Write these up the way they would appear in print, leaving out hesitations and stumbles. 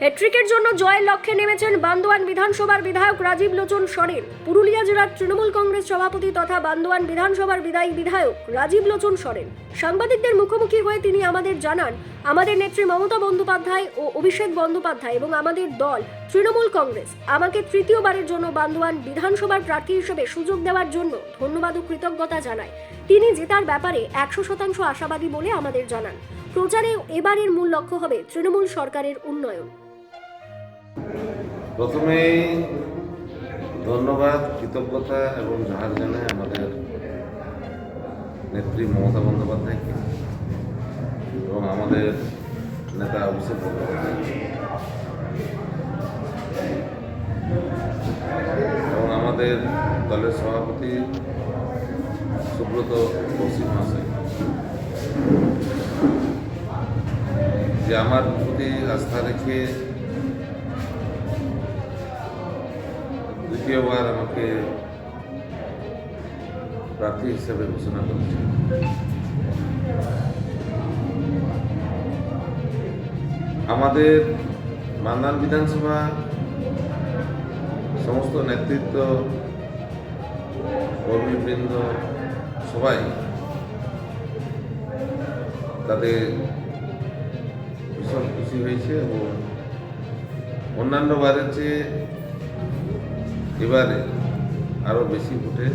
হ্যাট্রিকের জন্য জয়ের লক্ষ্যে নেমেছেন বান্দোয়ান বিধানসভার বিধায়ক রাজীব লোচন সরেন। পুরুলিয়া জেলার তৃণমূল কংগ্রেস সভাপতি তথা বান্দোয়ান বিধানসভার বিধায়ক রাজীব লোচন সরেন সাংবাদিকদের মুখোমুখি হয়ে তিনি আমাদের জানান, আমাদের নেত্রী মমতা বন্দ্যোপাধ্যায় ও অভিষেক বন্দ্যোপাধ্যায় এবং আমাদের দল তৃণমূল কংগ্রেস আমাকে তৃতীয়বারের জন্য বান্দোয়ান বিধানসভার প্রার্থী হিসেবে সুযোগ দেওয়ার জন্য ধন্যবাদ ও কৃতজ্ঞতা জানায়। তিনি জেতার ব্যাপারে 100% আশাবাদী বলে আমাদের জানান। প্রচারে এবারের মূল লক্ষ্য হবে তৃণমূল সরকারের উন্নয়ন। প্রথমেই ধন্যবাদ, কৃতজ্ঞতা এবং জোহার জানাই আমাদের নেত্রী মমতা বন্দ্যোপাধ্যায়কে এবং আমাদের নেতা অভিষেক বন্দ্যোপাধ্যায়কে এবং আমাদের দলের সভাপতি সুব্রত বক্সি মহাশয়, যে আমার প্রতি আস্থা রেখে দ্বিতীয়বার আমাকে প্রার্থী হিসেবে ঘোষণা করেছে। আমাদের বান্দোয়ান বিধানসভা সমস্ত নেতৃত্ব, কর্মীবৃন্দ সবাই তাদের ভীষণ খুশি হয়েছে এবং অন্যান্য বারের চেয়ে এবারে আরও বেশি ভোটে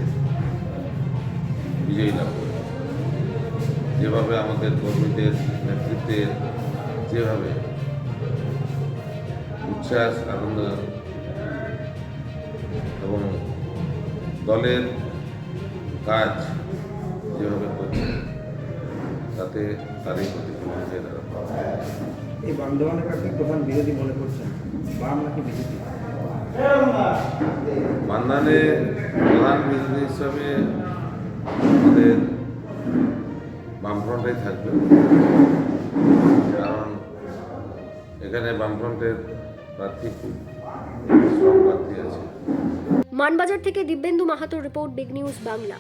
বিজয়ী লাভ করে। যেভাবে আমাদের কর্মীদের নেতৃত্বে যেভাবে উচ্ছ্বাস, আনন্দ এবং দলের কাজ যেভাবে করছে তাতে তারই প্রতিফলন হয়ে দাঁড়াবে। এই বান্দোয়ানের কাছে প্রধান বিরোধী মনে করছেন বাম নাকি বিজেপি? বান্দোয়ানে প্রধান বিরোধী হিসাবে আমাদের বামফ্রন্টই থাকবে, কারণ এখানে বামফ্রন্টের প্রার্থী খুব স্ট্রং প্রার্থী আছে। মানবাজার থেকে দিব্যেন্দু মাহাতোর রিপোর্ট, বিগ নিউজ বাংলা।